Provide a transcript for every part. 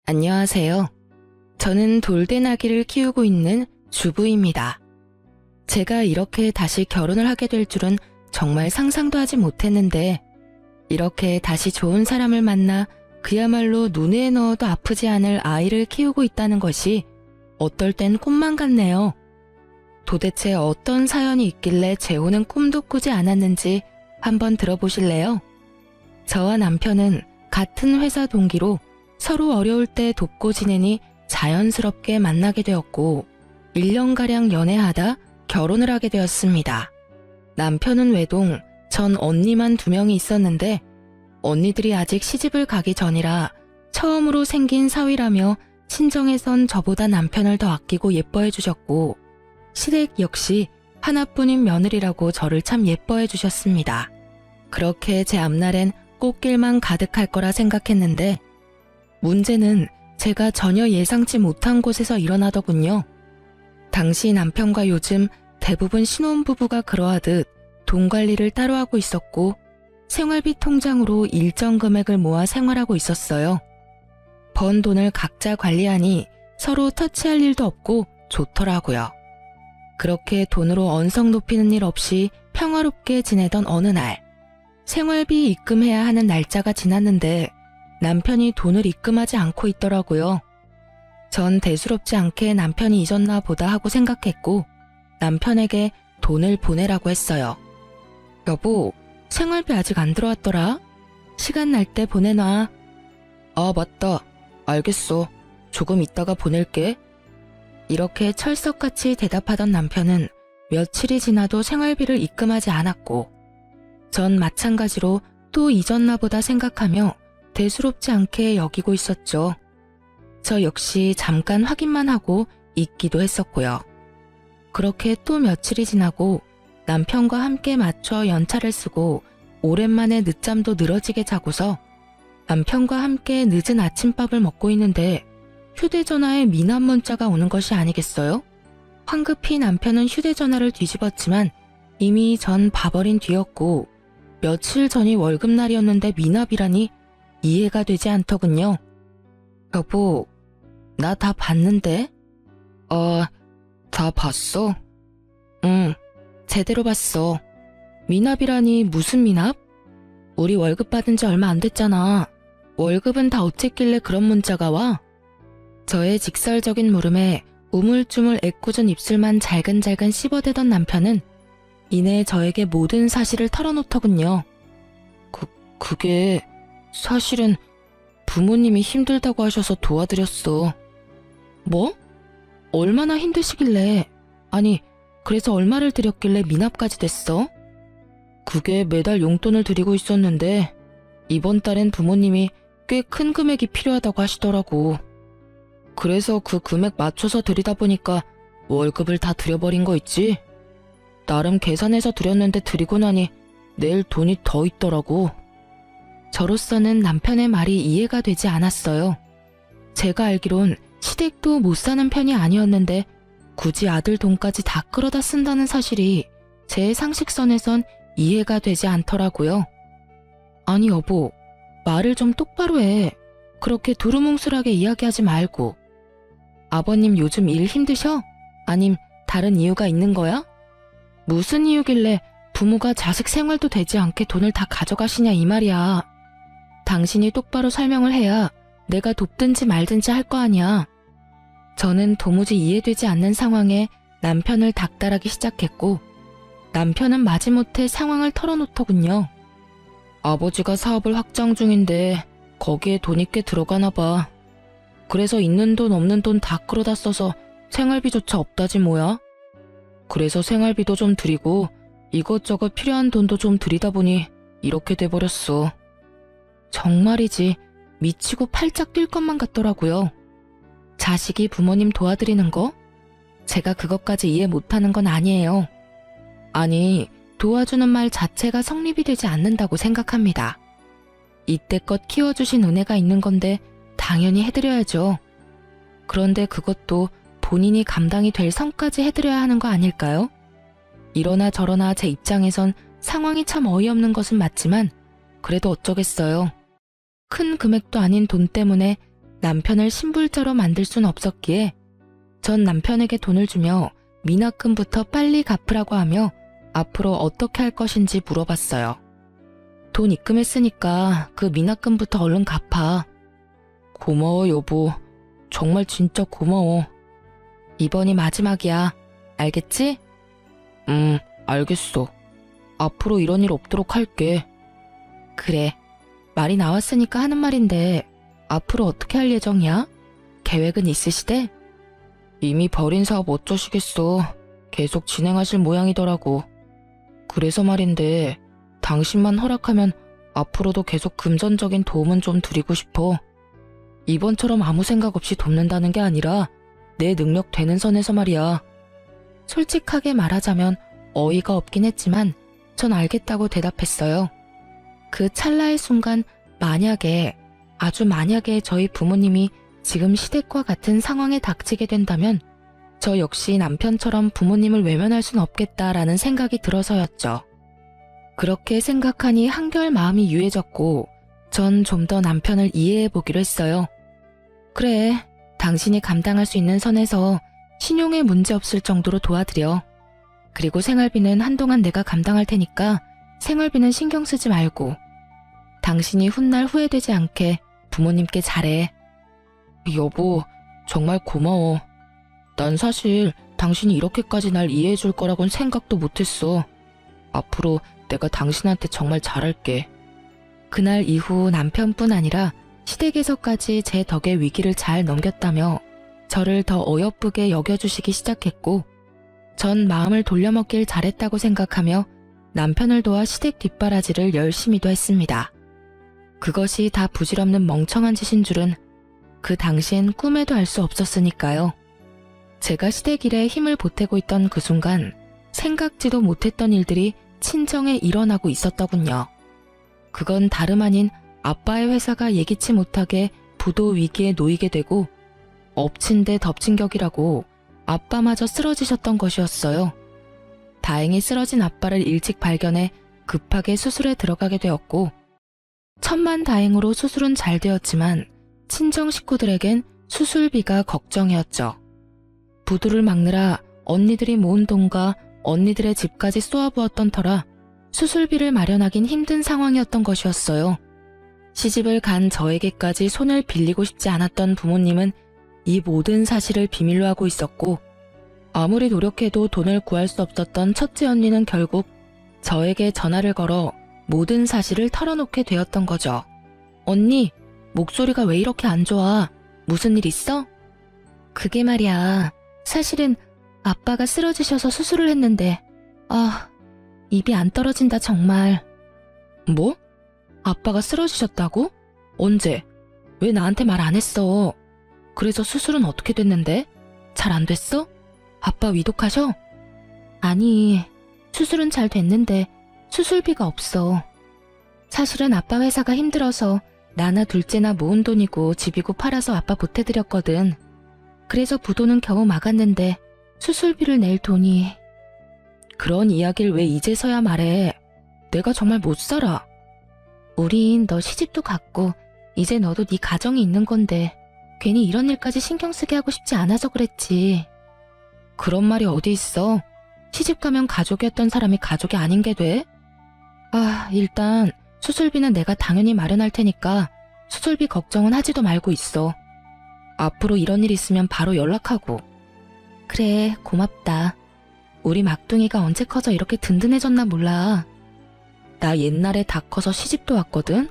안녕하세요. 저는 돌대나귀를 키우고 있는 주부입니다. 제가 이렇게 다시 결혼을 하게 될 줄은 정말 상상도 하지 못했는데 이렇게 다시 좋은 사람을 만나 그야말로 눈에 넣어도 아프지 않을 아이를 키우고 있다는 것이 어떨 땐 꿈만 같네요. 도대체 어떤 사연이 있길래 재호는 꿈도 꾸지 않았는지 한번 들어보실래요? 저와 남편은 같은 회사 동기로 서로 어려울 때 돕고 지내니 자연스럽게 만나게 되었고 1년가량 연애하다 결혼을 하게 되었습니다. 남편은 외동, 전 언니만 2명이 있었는데 언니들이 아직 시집을 가기 전이라 처음으로 생긴 사위라며 친정에선 저보다 남편을 더 아끼고 예뻐해 주셨고 시댁 역시 하나뿐인 며느리라고 저를 참 예뻐해 주셨습니다. 그렇게 제 앞날엔 꽃길만 가득할 거라 생각했는데 문제는 제가 전혀 예상치 못한 곳에서 일어나더군요. 당시 남편과 요즘 대부분 신혼부부가 그러하듯 돈 관리를 따로 하고 있었고 생활비 통장으로 일정 금액을 모아 생활하고 있었어요. 번 돈을 각자 관리하니 서로 터치할 일도 없고 좋더라고요. 그렇게 돈으로 언성 높이는 일 없이 평화롭게 지내던 어느 날 생활비 입금해야 하는 날짜가 지났는데 남편이 돈을 입금하지 않고 있더라고요. 전 대수롭지 않게 남편이 잊었나 보다 하고 생각했고 남편에게 돈을 보내라고 했어요. 여보, 생활비 아직 안 들어왔더라? 시간 날 때 보내놔. 아, 맞다. 알겠어. 조금 있다가 보낼게. 이렇게 철석같이 대답하던 남편은 며칠이 지나도 생활비를 입금하지 않았고 전 마찬가지로 또 잊었나 보다 생각하며 대수롭지 않게 여기고 있었죠. 저 역시 잠깐 확인만 하고 잊기도 했었고요. 그렇게 또 며칠이 지나고 남편과 함께 맞춰 연차를 쓰고 오랜만에 늦잠도 늘어지게 자고서 남편과 함께 늦은 아침밥을 먹고 있는데 휴대전화에 미납 문자가 오는 것이 아니겠어요? 황급히 남편은 휴대전화를 뒤집었지만 이미 전 봐버린 뒤였고 며칠 전이 월급날이었는데 미납이라니 이해가 되지 않더군요. 여보, 나 다 봤는데? 다 봤어? 응, 제대로 봤어. 미납이라니 무슨 미납? 우리 월급 받은 지 얼마 안 됐잖아. 월급은 다 어쨌길래 그런 문자가 와? 저의 직설적인 물음에 우물쭈물 애꿎은 입술만 잘근잘근 씹어대던 남편은 이내 저에게 모든 사실을 털어놓더군요. 그게 사실은 부모님이 힘들다고 하셔서 도와드렸어. 뭐? 얼마나 힘드시길래? 아니, 그래서 얼마를 드렸길래 미납까지 됐어? 그게 매달 용돈을 드리고 있었는데 이번 달엔 부모님이 꽤 큰 금액이 필요하다고 하시더라고. 그래서 그 금액 맞춰서 드리다 보니까 월급을 다 드려버린 거 있지? 나름 계산해서 드렸는데 드리고 나니 내일 돈이 더 있더라고. 저로서는 남편의 말이 이해가 되지 않았어요. 제가 알기론 시댁도 못 사는 편이 아니었는데 굳이 아들 돈까지 다 끌어다 쓴다는 사실이 제 상식선에선 이해가 되지 않더라고요. 아니 여보, 말을 좀 똑바로 해. 그렇게 두루뭉술하게 이야기하지 말고. 아버님 요즘 일 힘드셔? 아님 다른 이유가 있는 거야? 무슨 이유길래 부모가 자식 생활도 되지 않게 돈을 다 가져가시냐 이 말이야. 당신이 똑바로 설명을 해야 내가 돕든지 말든지 할 거 아니야. 저는 도무지 이해되지 않는 상황에 남편을 닥달하기 시작했고 남편은 마지못해 상황을 털어놓더군요. 아버지가 사업을 확장 중인데 거기에 돈이 꽤 들어가나 봐. 그래서 있는 돈 없는 돈 다 끌어다 써서 생활비조차 없다지 뭐야. 그래서 생활비도 좀 드리고 이것저것 필요한 돈도 좀 드리다 보니 이렇게 돼버렸어. 정말이지 미치고 팔짝 뛸 것만 같더라고요. 자식이 부모님 도와드리는 거? 제가 그것까지 이해 못하는 건 아니에요. 아니, 도와주는 말 자체가 성립이 되지 않는다고 생각합니다. 이때껏 키워주신 은혜가 있는 건데 당연히 해드려야죠. 그런데 그것도 본인이 감당이 될 선까지 해드려야 하는 거 아닐까요? 이러나 저러나 제 입장에선 상황이 참 어이없는 것은 맞지만 그래도 어쩌겠어요. 큰 금액도 아닌 돈 때문에 남편을 신불자로 만들 순 없었기에 전 남편에게 돈을 주며 미납금부터 빨리 갚으라고 하며 앞으로 어떻게 할 것인지 물어봤어요. 돈 입금했으니까 그 미납금부터 얼른 갚아. 고마워 여보. 정말 진짜 고마워. 이번이 마지막이야. 알겠지? 알겠어. 앞으로 이런 일 없도록 할게. 그래. 말이 나왔으니까 하는 말인데 앞으로 어떻게 할 예정이야? 계획은 있으시대? 이미 벌인 사업 어쩌시겠어. 계속 진행하실 모양이더라고. 그래서 말인데 당신만 허락하면 앞으로도 계속 금전적인 도움은 좀 드리고 싶어. 이번처럼 아무 생각 없이 돕는다는 게 아니라 내 능력 되는 선에서 말이야. 솔직하게 말하자면 어이가 없긴 했지만 전 알겠다고 대답했어요. 그 찰나의 순간 만약에, 아주 만약에 저희 부모님이 지금 시댁과 같은 상황에 닥치게 된다면 저 역시 남편처럼 부모님을 외면할 순 없겠다라는 생각이 들어서였죠. 그렇게 생각하니 한결 마음이 유해졌고 전 좀 더 남편을 이해해 보기로 했어요. 그래, 당신이 감당할 수 있는 선에서 신용에 문제 없을 정도로 도와드려. 그리고 생활비는 한동안 내가 감당할 테니까 생활비는 신경 쓰지 말고 당신이 훗날 후회되지 않게 부모님께 잘해. 여보, 정말 고마워. 난 사실 당신이 이렇게까지 날 이해해 줄 거라곤 생각도 못했어. 앞으로 내가 당신한테 정말 잘할게. 그날 이후 남편뿐 아니라 시댁에서까지 제 덕에 위기를 잘 넘겼다며 저를 더 어여쁘게 여겨주시기 시작했고 전 마음을 돌려먹길 잘했다고 생각하며 남편을 도와 시댁 뒷바라지를 열심히도 했습니다. 그것이 다 부질없는 멍청한 짓인 줄은 그 당시엔 꿈에도 알 수 없었으니까요. 제가 시댁 일에 힘을 보태고 있던 그 순간 생각지도 못했던 일들이 친정에 일어나고 있었더군요. 그건 다름 아닌 아빠의 회사가 예기치 못하게 부도 위기에 놓이게 되고 엎친 데 덮친 격이라고 아빠마저 쓰러지셨던 것이었어요. 다행히 쓰러진 아빠를 일찍 발견해 급하게 수술에 들어가게 되었고 천만다행으로 수술은 잘 되었지만 친정 식구들에겐 수술비가 걱정이었죠. 부도를 막느라 언니들이 모은 돈과 언니들의 집까지 쏘아부었던 터라 수술비를 마련하긴 힘든 상황이었던 것이었어요. 시집을 간 저에게까지 손을 빌리고 싶지 않았던 부모님은 이 모든 사실을 비밀로 하고 있었고 아무리 노력해도 돈을 구할 수 없었던 첫째 언니는 결국 저에게 전화를 걸어 모든 사실을 털어놓게 되었던 거죠. 언니, 목소리가 왜 이렇게 안 좋아? 무슨 일 있어? 그게 말이야. 사실은 아빠가 쓰러지셔서 수술을 했는데 입이 안 떨어진다 정말. 뭐? 아빠가 쓰러지셨다고? 언제? 왜 나한테 말 안 했어? 그래서 수술은 어떻게 됐는데? 잘 안 됐어? 아빠 위독하셔? 아니, 수술은 잘 됐는데 수술비가 없어. 사실은 아빠 회사가 힘들어서 나나 둘째나 모은 돈이고 집이고 팔아서 아빠 보태드렸거든. 그래서 부도는 겨우 막았는데 수술비를 낼 돈이... 그런 이야기를 왜 이제서야 말해? 내가 정말 못 살아. 우린 너 시집도 갔고 이제 너도 네 가정이 있는 건데 괜히 이런 일까지 신경 쓰게 하고 싶지 않아서 그랬지. 그런 말이 어디 있어. 시집 가면 가족이었던 사람이 가족이 아닌 게 돼? 일단 수술비는 내가 당연히 마련할 테니까 수술비 걱정은 하지도 말고 있어. 앞으로 이런 일 있으면 바로 연락하고. 그래, 고맙다. 우리 막둥이가 언제 커서 이렇게 든든해졌나 몰라. 나 옛날에 다 커서 시집도 왔거든?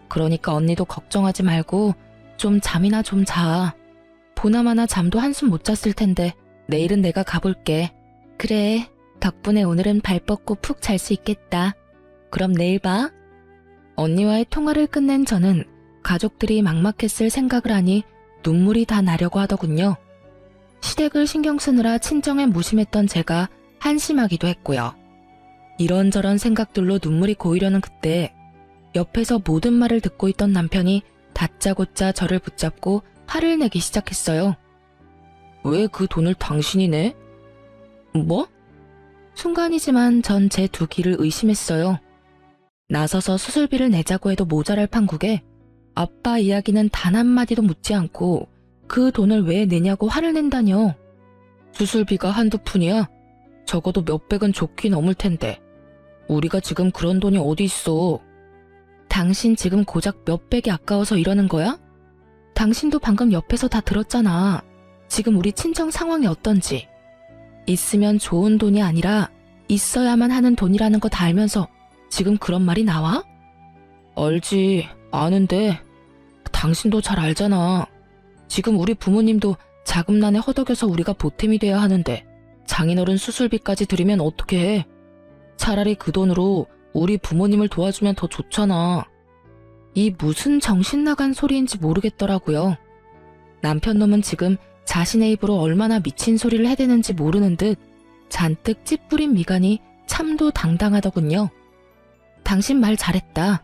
그러니까 언니도 걱정하지 말고 좀 잠이나 좀 자. 보나마나 잠도 한숨 못 잤을 텐데 내일은 내가 가볼게. 그래, 덕분에 오늘은 발 뻗고 푹 잘 수 있겠다. 그럼 내일 봐. 언니와의 통화를 끝낸 저는 가족들이 막막했을 생각을 하니 눈물이 다 나려고 하더군요. 시댁을 신경 쓰느라 친정에 무심했던 제가 한심하기도 했고요. 이런저런 생각들로 눈물이 고이려는 그때 옆에서 모든 말을 듣고 있던 남편이 다짜고짜 저를 붙잡고 화를 내기 시작했어요. 왜 그 돈을 당신이 내? 뭐? 순간이지만 전 제 두 귀를 의심했어요. 나서서 수술비를 내자고 해도 모자랄 판국에 아빠 이야기는 단 한마디도 묻지 않고 그 돈을 왜 내냐고 화를 낸다뇨. 수술비가 한두 푼이야? 적어도 몇백은 좋긴 넘을 텐데. 우리가 지금 그런 돈이 어디 있어. 당신 지금 고작 몇백이 아까워서 이러는 거야? 당신도 방금 옆에서 다 들었잖아. 지금 우리 친정 상황이 어떤지. 있으면 좋은 돈이 아니라 있어야만 하는 돈이라는 거 다 알면서 지금 그런 말이 나와? 알지, 아는데 당신도 잘 알잖아. 지금 우리 부모님도 자금난에 허덕여서 우리가 보탬이 돼야 하는데 장인어른 수술비까지 들이면 어떻게 해? 차라리 그 돈으로 우리 부모님을 도와주면 더 좋잖아. 이 무슨 정신 나간 소리인지 모르겠더라고요. 남편놈은 지금 자신의 입으로 얼마나 미친 소리를 해대는지 모르는 듯 잔뜩 찌푸린 미간이 참도 당당하더군요. 당신 말 잘했다.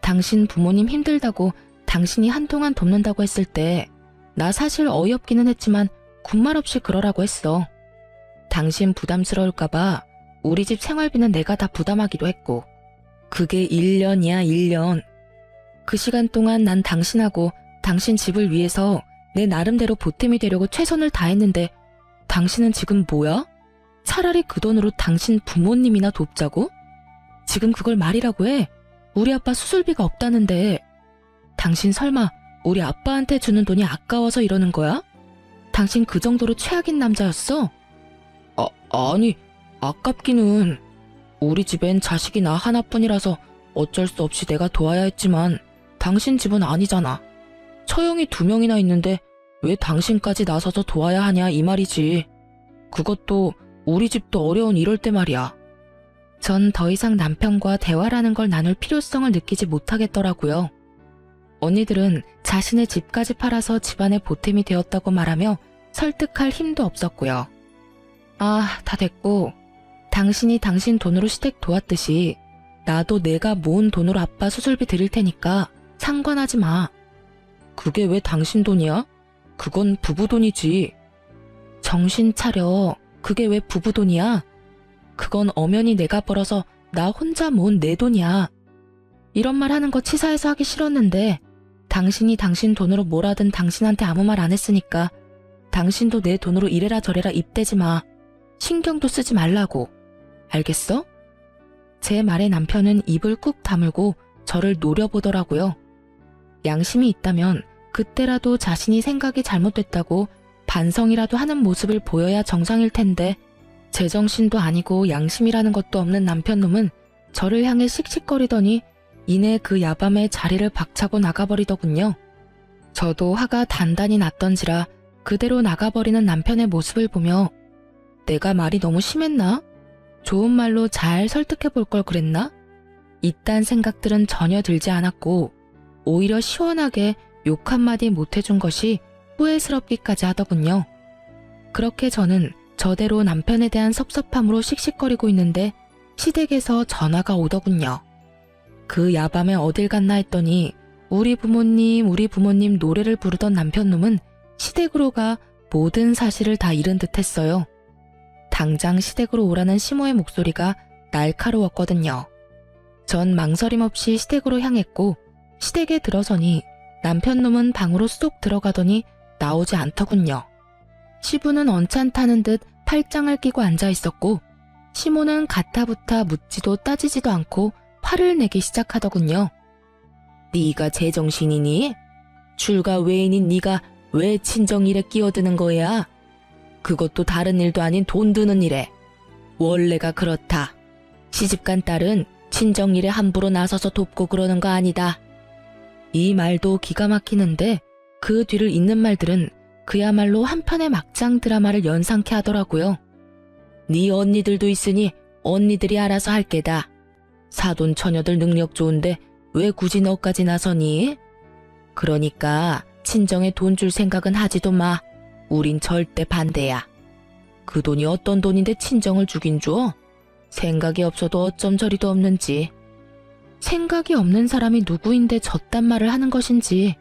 당신 부모님 힘들다고 당신이 한동안 돕는다고 했을 때 나 사실 어이없기는 했지만 군말 없이 그러라고 했어. 당신 부담스러울까봐 우리 집 생활비는 내가 다 부담하기도 했고 그게 1년이야 1년. 그 시간 동안 난 당신하고 당신 집을 위해서 내 나름대로 보탬이 되려고 최선을 다했는데 당신은 지금 뭐야? 차라리 그 돈으로 당신 부모님이나 돕자고? 지금 그걸 말이라고 해? 우리 아빠 수술비가 없다는데 당신 설마 우리 아빠한테 주는 돈이 아까워서 이러는 거야? 당신 그 정도로 최악인 남자였어? 아니, 아깝기는. 우리 집엔 자식이 나 하나뿐이라서 어쩔 수 없이 내가 도와야 했지만 당신 집은 아니잖아. 처형이 2명이나 있는데 왜 당신까지 나서서 도와야 하냐 이 말이지. 그것도 우리 집도 어려운 이럴 때 말이야. 전 더 이상 남편과 대화라는 걸 나눌 필요성을 느끼지 못하겠더라고요. 언니들은 자신의 집까지 팔아서 집안의 보탬이 되었다고 말하며 설득할 힘도 없었고요. 아, 다 됐고 당신이 당신 돈으로 시댁 도왔듯이 나도 내가 모은 돈으로 아빠 수술비 드릴 테니까 상관하지 마. 그게 왜 당신 돈이야? 그건 부부 돈이지. 정신 차려. 그게 왜 부부 돈이야? 그건 엄연히 내가 벌어서 나 혼자 모은 내 돈이야. 이런 말 하는 거 치사해서 하기 싫었는데 당신이 당신 돈으로 뭘 하든 당신한테 아무 말 안 했으니까 당신도 내 돈으로 이래라 저래라 입대지 마. 신경도 쓰지 말라고. 알겠어? 제 말에 남편은 입을 꾹 다물고 저를 노려보더라고요. 양심이 있다면 그때라도 자신이 생각이 잘못됐다고 반성이라도 하는 모습을 보여야 정상일 텐데 제정신도 아니고 양심이라는 것도 없는 남편놈은 저를 향해 씩씩거리더니 이내 그 야밤에 자리를 박차고 나가버리더군요. 저도 화가 단단히 났던지라 그대로 나가버리는 남편의 모습을 보며 내가 말이 너무 심했나? 좋은 말로 잘 설득해볼 걸 그랬나? 이딴 생각들은 전혀 들지 않았고 오히려 시원하게 욕 한마디 못해준 것이 후회스럽기까지 하더군요. 그렇게 저는 저대로 남편에 대한 섭섭함으로 씩씩거리고 있는데 시댁에서 전화가 오더군요. 그 야밤에 어딜 갔나 했더니 우리 부모님 노래를 부르던 남편놈은 시댁으로 가 모든 사실을 다 잃은 듯 했어요. 당장 시댁으로 오라는 시모의 목소리가 날카로웠거든요. 전 망설임 없이 시댁으로 향했고 시댁에 들어서니 남편놈은 방으로 쏙 들어가더니 나오지 않더군요. 시부는 언짢다는 듯 팔짱을 끼고 앉아 있었고 시모는 가타부타 묻지도 따지지도 않고 화를 내기 시작하더군요. 네가 제정신이니? 출가 외인인 네가 왜 친정일에 끼어드는 거야? 그것도 다른 일도 아닌 돈 드는 일에. 원래가 그렇다. 시집간 딸은 친정일에 함부로 나서서 돕고 그러는 거 아니다. 이 말도 기가 막히는데 그 뒤를 잇는 말들은 그야말로 한편의 막장 드라마를 연상케 하더라고요. 네 언니들도 있으니 언니들이 알아서 할 게다. 사돈 처녀들 능력 좋은데 왜 굳이 너까지 나서니? 그러니까 친정에 돈 줄 생각은 하지도 마. 우린 절대 반대야. 그 돈이 어떤 돈인데 친정을 주긴 줘? 생각이 없어도 어쩜 저리도 없는지. 생각이 없는 사람이 누구인데 저딴 말을 하는 것인지.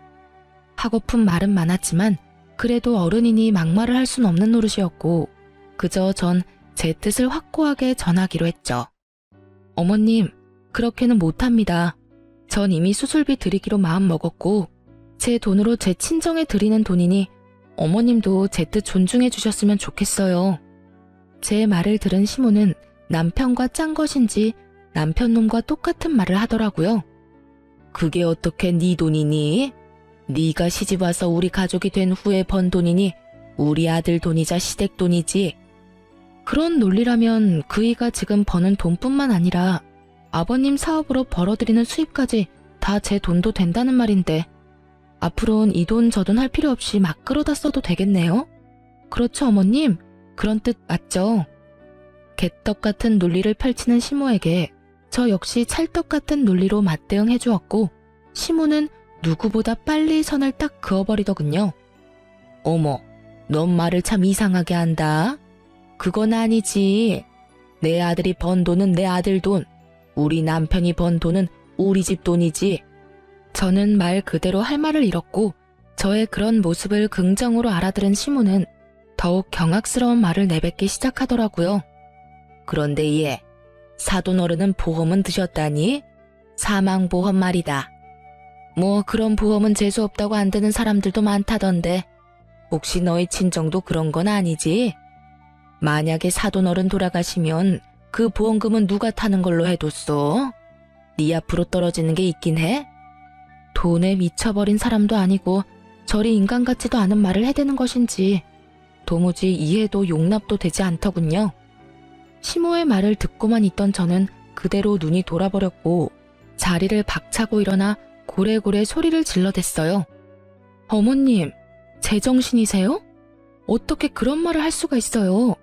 하고픈 말은 많았지만 그래도 어른이니 막말을 할 순 없는 노릇이었고 그저 전 제 뜻을 확고하게 전하기로 했죠. 어머님, 그렇게는 못합니다. 전 이미 수술비 드리기로 마음먹었고 제 돈으로 제 친정에 드리는 돈이니 어머님도 제 뜻 존중해 주셨으면 좋겠어요. 제 말을 들은 시모는 남편과 짠 것인지 남편놈과 똑같은 말을 하더라고요. 그게 어떻게 네 돈이니? 네가 시집와서 우리 가족이 된 후에 번 돈이니 우리 아들 돈이자 시댁 돈이지. 그런 논리라면 그이가 지금 버는 돈뿐만 아니라 아버님 사업으로 벌어들이는 수입까지 다 제 돈도 된다는 말인데 앞으로는 이 돈 저 돈 할 필요 없이 막 끌어다 써도 되겠네요? 그렇죠, 어머님? 그런 뜻 맞죠? 개떡 같은 논리를 펼치는 시모에게 저 역시 찰떡 같은 논리로 맞대응해 주었고 시모는 누구보다 빨리 선을 딱 그어버리더군요. 어머, 넌 말을 참 이상하게 한다. 그건 아니지. 내 아들이 번 돈은 내 아들 돈, 우리 남편이 번 돈은 우리 집 돈이지. 저는 말 그대로 할 말을 잃었고 저의 그런 모습을 긍정으로 알아들은 시모는 더욱 경악스러운 말을 내뱉기 시작하더라고요. 그런데 얘, 사돈 어른은 보험은 드셨다니? 사망보험 말이다. 뭐 그런 보험은 재수없다고 안 드는 사람들도 많다던데 혹시 너희 친정도 그런 건 아니지? 만약에 사돈 어른 돌아가시면 그 보험금은 누가 타는 걸로 해뒀어? 네 앞으로 떨어지는 게 있긴 해? 돈에 미쳐버린 사람도 아니고 저리 인간 같지도 않은 말을 해대는 것인지 도무지 이해도 용납도 되지 않더군요. 시모의 말을 듣고만 있던 저는 그대로 눈이 돌아버렸고 자리를 박차고 일어나 고래고래 소리를 질러댔어요. 어머님, 제정신이세요? 어떻게 그런 말을 할 수가 있어요?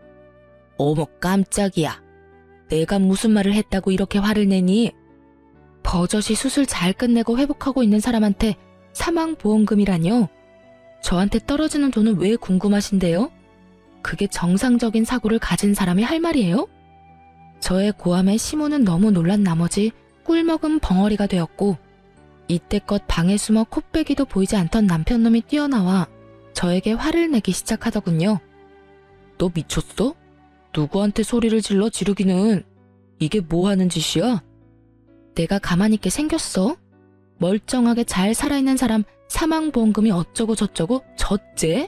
어머 깜짝이야. 내가 무슨 말을 했다고 이렇게 화를 내니? 버젓이 수술 잘 끝내고 회복하고 있는 사람한테 사망보험금이라뇨? 저한테 떨어지는 돈은 왜 궁금하신데요? 그게 정상적인 사고를 가진 사람이 할 말이에요? 저의 고함에 시모는 너무 놀란 나머지 꿀먹은 벙어리가 되었고 이때껏 방에 숨어 콧배기도 보이지 않던 남편놈이 뛰어나와 저에게 화를 내기 시작하더군요. 너 미쳤어? 누구한테 소리를 질러 지르기는. 이게 뭐 하는 짓이야? 내가 가만히 있게 생겼어? 멀쩡하게 잘 살아있는 사람 사망보험금이 어쩌고 저쩌고 저째?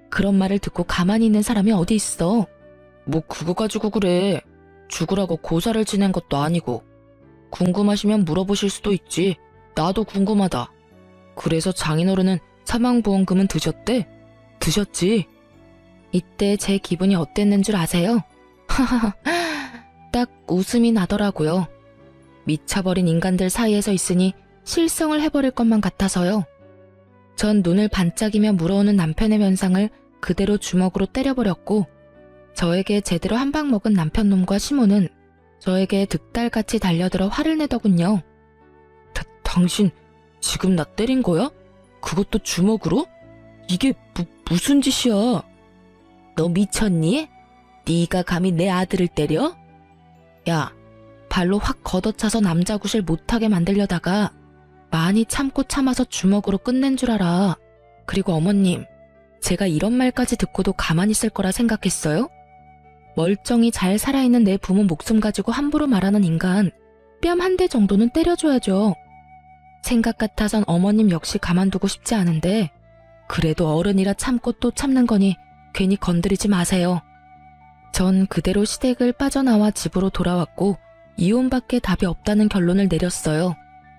그런 말을 듣고 가만히 있는 사람이 어디 있어? 뭐 그거 가지고 그래. 죽으라고 고사를 지낸 것도 아니고. 궁금하시면 물어보실 수도 있지. 나도 궁금하다. 그래서 장인어른은 사망보험금은 드셨대? 드셨지. 이때 제 기분이 어땠는 줄 아세요? 하하하, 딱 웃음이 나더라고요. 미쳐버린 인간들 사이에서 있으니 실성을 해버릴 것만 같아서요. 전 눈을 반짝이며 물어오는 남편의 면상을 그대로 주먹으로 때려버렸고 저에게 제대로 한 방 먹은 남편놈과 시모는 저에게 득달같이 달려들어 화를 내더군요. 당신 지금 나 때린 거야? 그것도 주먹으로? 이게 무슨 짓이야? 너 미쳤니? 네가 감히 내 아들을 때려? 야, 발로 확 걷어차서 남자 구실 못하게 만들려다가 많이 참고 참아서 주먹으로 끝낸 줄 알아. 그리고 어머님, 제가 이런 말까지 듣고도 가만히 있을 거라 생각했어요? 멀쩡히 잘 살아있는 내 부모 목숨 가지고 함부로 말하는 인간, 뺨 한 대 정도는 때려줘야죠. 생각 같아선 어머님 역시 가만두고 싶지 않은데 그래도 어른이라 참고 또 참는 거니 괜히 건드리지 마세요. 전 그대로 시댁을 빠져나와 집으로 돌아왔고 이혼밖에 답이 없다는 결론을 내렸어요.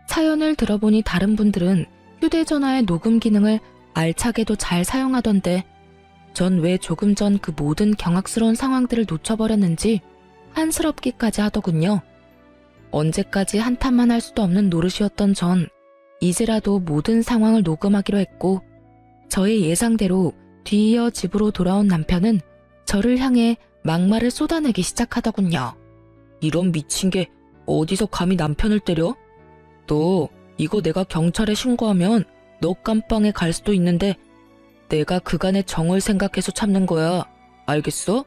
사연을 들어보니 다른 분들은 휴대전화의 녹음 기능을 알차게도 잘 사용하던데 전 왜 조금 전 그 모든 경악스러운 상황들을 놓쳐버렸는지 한스럽기까지 하더군요. 언제까지 한탄만 할 수도 없는 노릇이었던 전 이제라도 모든 상황을 녹음하기로 했고 저의 예상대로 뒤이어 집으로 돌아온 남편은 저를 향해 막말을 쏟아내기 시작하더군요. 이런 미친 게 어디서 감히 남편을 때려? 너 이거 내가 경찰에 신고하면 너 깜빵에 갈 수도 있는데 내가 그간의 정을 생각해서 참는 거야. 알겠어?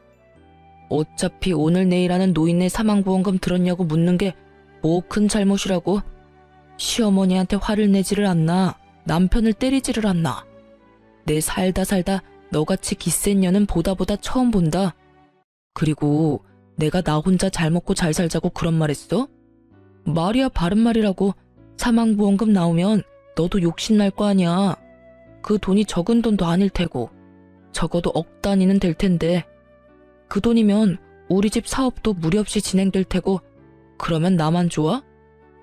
어차피 오늘 내일 하는 노인네 사망보험금 들었냐고 묻는 게 뭐 큰 잘못이라고? 시어머니한테 화를 내지를 않나? 남편을 때리지를 않나? 내 살다 너같이 기센 년은 보다 처음 본다. 그리고 내가 나 혼자 잘 먹고 잘 살자고 그런 말 했어? 말이야 바른 말이라고. 사망보험금 나오면 너도 욕심날 거 아니야. 그 돈이 적은 돈도 아닐 테고 적어도 억 단위는 될 텐데 그 돈이면 우리 집 사업도 무리 없이 진행될 테고 그러면 나만 좋아?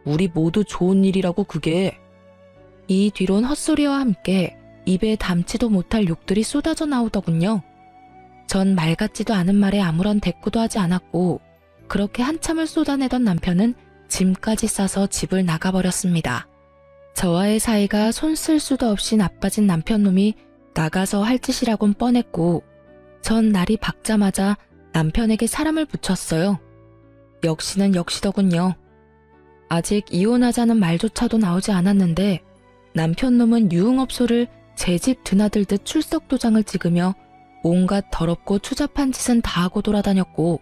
우리 모두 좋은 일이라고 그게. 이 뒤론 헛소리와 함께 입에 담지도 못할 욕들이 쏟아져 나오더군요. 전 말 같지도 않은 말에 아무런 대꾸도 하지 않았고 그렇게 한참을 쏟아내던 남편은 짐까지 싸서 집을 나가버렸습니다. 저와의 사이가 손 쓸 수도 없이 나빠진 남편놈이 나가서 할 짓이라곤 뻔했고 전 날이 밝자마자 남편에게 사람을 붙였어요. 역시는 역시더군요. 아직 이혼하자는 말조차도 나오지 않았는데 남편놈은 유흥업소를 제 집 드나들듯 출석 도장을 찍으며 온갖 더럽고 추잡한 짓은 다 하고 돌아다녔고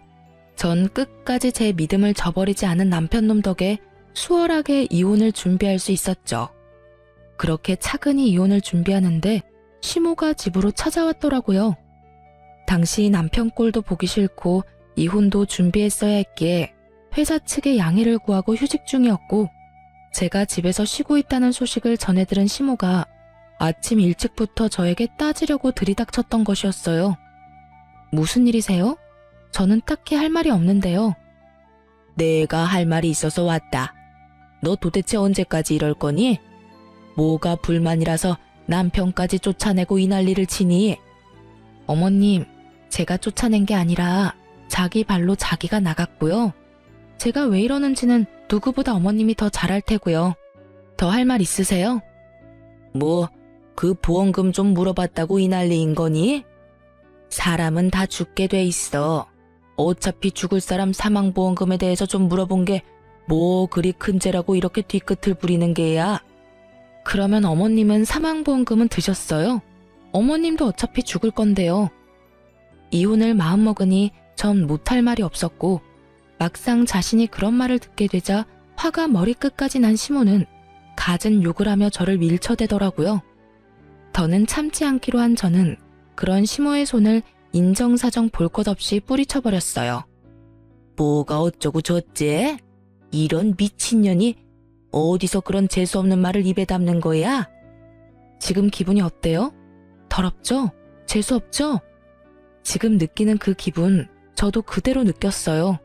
전 끝까지 제 믿음을 저버리지 않은 남편놈 덕에 수월하게 이혼을 준비할 수 있었죠. 그렇게 차근히 이혼을 준비하는데 시모가 집으로 찾아왔더라고요. 당시 남편 꼴도 보기 싫고 이혼도 준비했어야 했기에 회사 측에 양해를 구하고 휴직 중이었고 제가 집에서 쉬고 있다는 소식을 전해 들은 시모가 아침 일찍부터 저에게 따지려고 들이닥쳤던 것이었어요. 무슨 일이세요? 저는 딱히 할 말이 없는데요. 내가 할 말이 있어서 왔다. 너 도대체 언제까지 이럴 거니? 뭐가 불만이라서 남편까지 쫓아내고 이 난리를 치니? 어머님, 제가 쫓아낸 게 아니라 자기 발로 자기가 나갔고요. 제가 왜 이러는지는 누구보다 어머님이 더 잘 알 테고요. 더 할 말 있으세요? 뭐, 그 보험금 좀 물어봤다고 이 난리인 거니? 사람은 다 죽게 돼 있어. 어차피 죽을 사람 사망보험금에 대해서 좀 물어본 게 뭐 그리 큰 죄라고 이렇게 뒤끝을 부리는 게야? 그러면 어머님은 사망보험금은 드셨어요? 어머님도 어차피 죽을 건데요. 이혼을 마음먹으니 전 못할 말이 없었고 막상 자신이 그런 말을 듣게 되자 화가 머리끝까지 난 시모는 갖은 욕을 하며 저를 밀쳐대더라고요. 더는 참지 않기로 한 저는 그런 시모의 손을 인정사정 볼 것 없이 뿌리쳐버렸어요. 뭐가 어쩌고 저째? 이런 미친년이 어디서 그런 재수없는 말을 입에 담는 거야? 지금 기분이 어때요? 더럽죠? 재수없죠? 지금 느끼는 그 기분 저도 그대로 느꼈어요.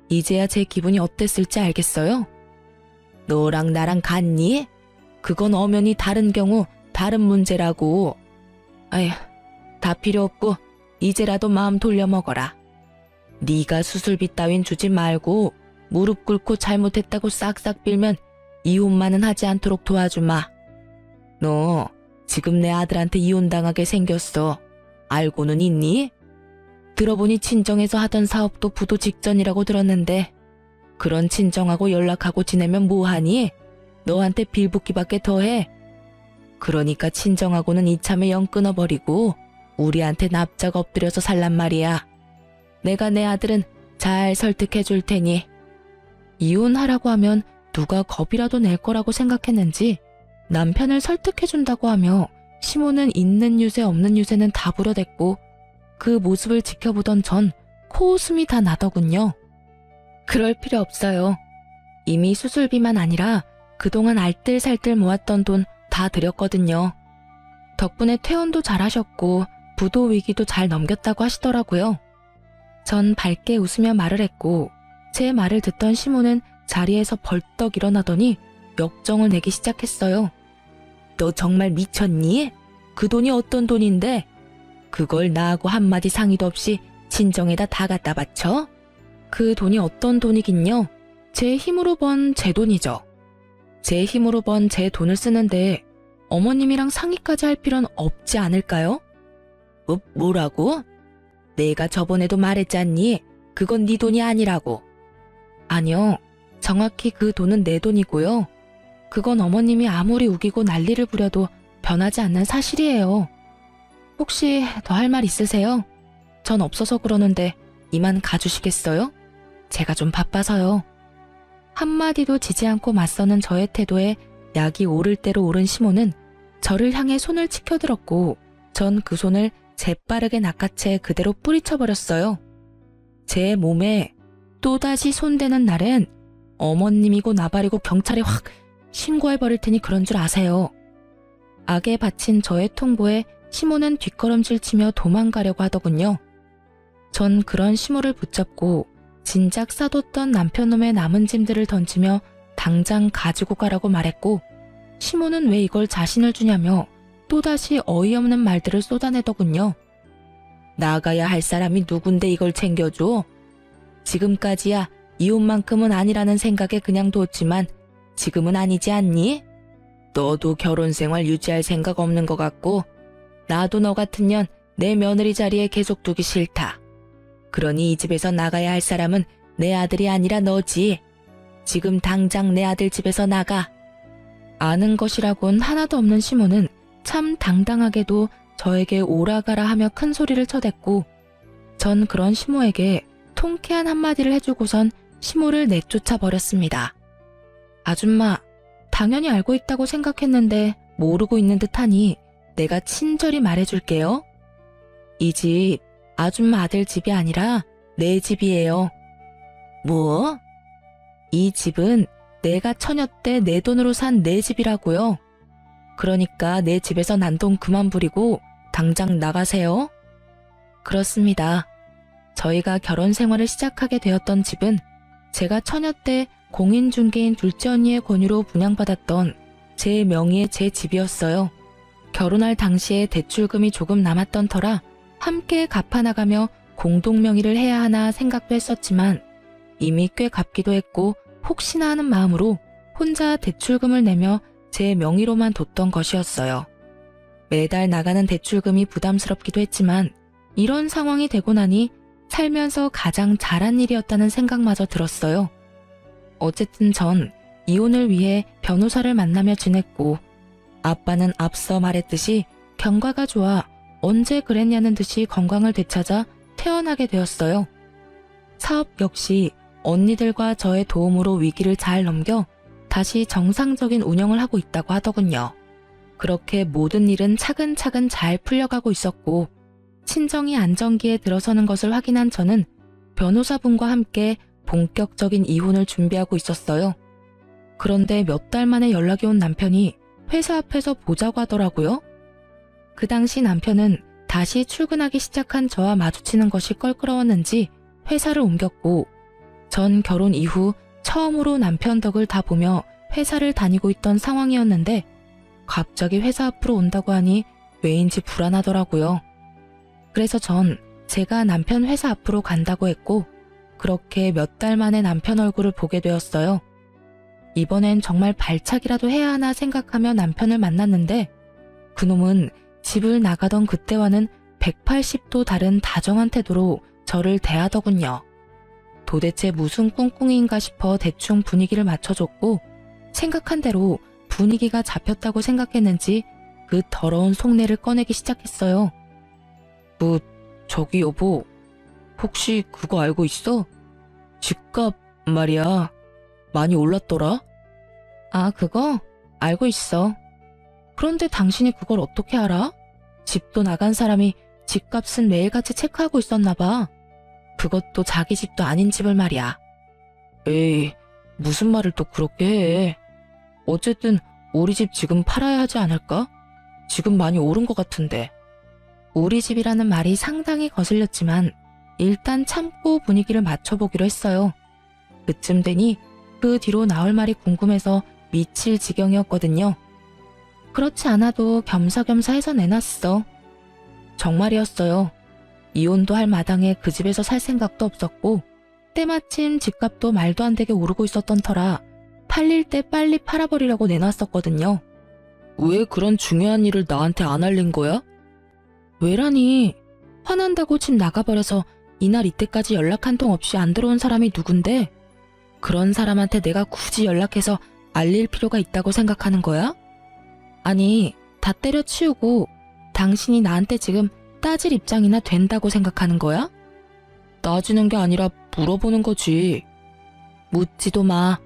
이제야 제 기분이 어땠을지 알겠어요? 너랑 나랑 같니? 그건 엄연히 다른 경우 다른 문제라고. 아휴, 다 필요 없고 이제라도 마음 돌려 먹어라. 네가 수술비 따윈 주지 말고 무릎 꿇고 잘못했다고 싹싹 빌면 이혼만은 하지 않도록 도와주마. 너 지금 내 아들한테 이혼당하게 생겼어. 알고는 있니? 들어보니 친정에서 하던 사업도 부도 직전이라고 들었는데 그런 친정하고 연락하고 지내면 뭐하니? 너한테 빌붙기밖에 더해. 그러니까 친정하고는 이참에 영 끊어버리고 우리한테 납작 엎드려서 살란 말이야. 내가 내 아들은 잘 설득해 줄 테니. 이혼하라고 하면 누가 겁이라도 낼 거라고 생각했는지 남편을 설득해 준다고 하며 시모는 있는 유세 없는 유세는 다 부려댔고 그 모습을 지켜보던 전 코웃음이 다 나더군요. 그럴 필요 없어요. 이미 수술비만 아니라 그동안 알뜰살뜰 모았던 돈 다 드렸거든요. 덕분에 퇴원도 잘하셨고 부도 위기도 잘 넘겼다고 하시더라고요. 전 밝게 웃으며 말을 했고 제 말을 듣던 시모는 자리에서 벌떡 일어나더니 역정을 내기 시작했어요. 너 정말 미쳤니? 그 돈이 어떤 돈인데? 그걸 나하고 한마디 상의도 없이 친정에다 다 갖다 바쳐? 그 돈이 어떤 돈이긴요? 제 힘으로 번 제 돈이죠. 제 힘으로 번 제 돈을 쓰는데 어머님이랑 상의까지 할 필요는 없지 않을까요? 뭐라고? 내가 저번에도 말했잖니. 그건 네 돈이 아니라고. 아니요. 정확히 그 돈은 내 돈이고요. 그건 어머님이 아무리 우기고 난리를 부려도 변하지 않는 사실이에요. 혹시 더 할 말 있으세요? 전 없어서 그러는데 이만 가주시겠어요? 제가 좀 바빠서요. 한마디도 지지 않고 맞서는 저의 태도에 약이 오를 대로 오른 시모는 저를 향해 손을 치켜들었고 전 그 손을 재빠르게 낚아채 그대로 뿌리쳐버렸어요. 제 몸에 또다시 손대는 날엔 어머님이고 나발이고 경찰에 확 신고해버릴 테니 그런 줄 아세요. 악에 바친 저의 통보에 시모는 뒷걸음질 치며 도망가려고 하더군요. 전 그런 시모를 붙잡고 진작 싸뒀던 남편놈의 남은 짐들을 던지며 당장 가지고 가라고 말했고, 시모는 왜 이걸 자신을 주냐며 또다시 어이없는 말들을 쏟아내더군요. 나가야 할 사람이 누군데 이걸 챙겨줘? 지금까지야 이혼만큼은 아니라는 생각에 그냥 뒀지만 지금은 아니지 않니? 너도 결혼 생활 유지할 생각 없는 것 같고 나도 너 같은 년 내 며느리 자리에 계속 두기 싫다. 그러니 이 집에서 나가야 할 사람은 내 아들이 아니라 너지. 지금 당장 내 아들 집에서 나가. 아는 것이라곤 하나도 없는 시모는 참 당당하게도 저에게 오라가라 하며 큰 소리를 쳐댔고, 전 그런 시모에게 통쾌한 한마디를 해주고선 시모를 내쫓아 버렸습니다. 아줌마, 당연히 알고 있다고 생각했는데 모르고 있는 듯하니 내가 친절히 말해줄게요. 이 집 아줌마 아들 집이 아니라 내 집이에요. 뭐? 이 집은 내가 처녀 때 내 돈으로 산 내 집이라고요. 그러니까 내 집에서 난동 그만 부리고 당장 나가세요. 그렇습니다. 저희가 결혼 생활을 시작하게 되었던 집은 제가 처녀 때 공인중개인 둘째 언니의 권유로 분양받았던 제 명의의 제 집이었어요. 결혼할 당시에 대출금이 조금 남았던 터라 함께 갚아나가며 공동명의를 해야 하나 생각도 했었지만 이미 꽤 갚기도 했고 혹시나 하는 마음으로 혼자 대출금을 내며 제 명의로만 뒀던 것이었어요. 매달 나가는 대출금이 부담스럽기도 했지만 이런 상황이 되고 나니 살면서 가장 잘한 일이었다는 생각마저 들었어요. 어쨌든 전 이혼을 위해 변호사를 만나며 지냈고, 아빠는 앞서 말했듯이 경과가 좋아 언제 그랬냐는 듯이 건강을 되찾아 퇴원하게 되었어요. 사업 역시 언니들과 저의 도움으로 위기를 잘 넘겨 다시 정상적인 운영을 하고 있다고 하더군요. 그렇게 모든 일은 차근차근 잘 풀려가고 있었고, 친정이 안정기에 들어서는 것을 확인한 저는 변호사분과 함께 본격적인 이혼을 준비하고 있었어요. 그런데 몇 달 만에 연락이 온 남편이 회사 앞에서 보자고 하더라고요. 그 당시 남편은 다시 출근하기 시작한 저와 마주치는 것이 껄끄러웠는지 회사를 옮겼고, 전 결혼 이후 처음으로 남편 덕을 다 보며 회사를 다니고 있던 상황이었는데 갑자기 회사 앞으로 온다고 하니 왜인지 불안하더라고요. 그래서 전 제가 남편 회사 앞으로 간다고 했고, 그렇게 몇 달 만에 남편 얼굴을 보게 되었어요. 이번엔 정말 발차기라도 해야 하나 생각하며 남편을 만났는데 그놈은 집을 나가던 그때와는 180도 다른 다정한 태도로 저를 대하더군요. 도대체 무슨 꿍꿍이인가 싶어 대충 분위기를 맞춰줬고, 생각한 대로 분위기가 잡혔다고 생각했는지 그 더러운 속내를 꺼내기 시작했어요. 저기 여보, 혹시 그거 알고 있어? 집값 말이야, 많이 올랐더라? 아, 그거? 알고 있어. 그런데 당신이 그걸 어떻게 알아? 집도 나간 사람이 집값은 매일같이 체크하고 있었나 봐. 그것도 자기 집도 아닌 집을 말이야. 에이, 무슨 말을 또 그렇게 해. 어쨌든 우리 집 지금 팔아야 하지 않을까? 지금 많이 오른 것 같은데. 우리 집이라는 말이 상당히 거슬렸지만 일단 참고 분위기를 맞춰보기로 했어요. 그쯤 되니 그 뒤로 나올 말이 궁금해서 미칠 지경이었거든요. 그렇지 않아도 겸사겸사 해서 내놨어. 정말이었어요. 이혼도 할 마당에 그 집에서 살 생각도 없었고, 때마침 집값도 말도 안 되게 오르고 있었던 터라 팔릴 때 빨리 팔아버리려고 내놨었거든요. 왜 그런 중요한 일을 나한테 안 알린 거야? 왜라니? 화난다고 집 나가버려서 이날 이때까지 연락 한 통 없이 안 들어온 사람이 누군데? 그런 사람한테 내가 굳이 연락해서 알릴 필요가 있다고 생각하는 거야? 아니, 다 때려치우고 당신이 나한테 지금 따질 입장이나 된다고 생각하는 거야? 따지는 게 아니라 물어보는 거지. 묻지도 마.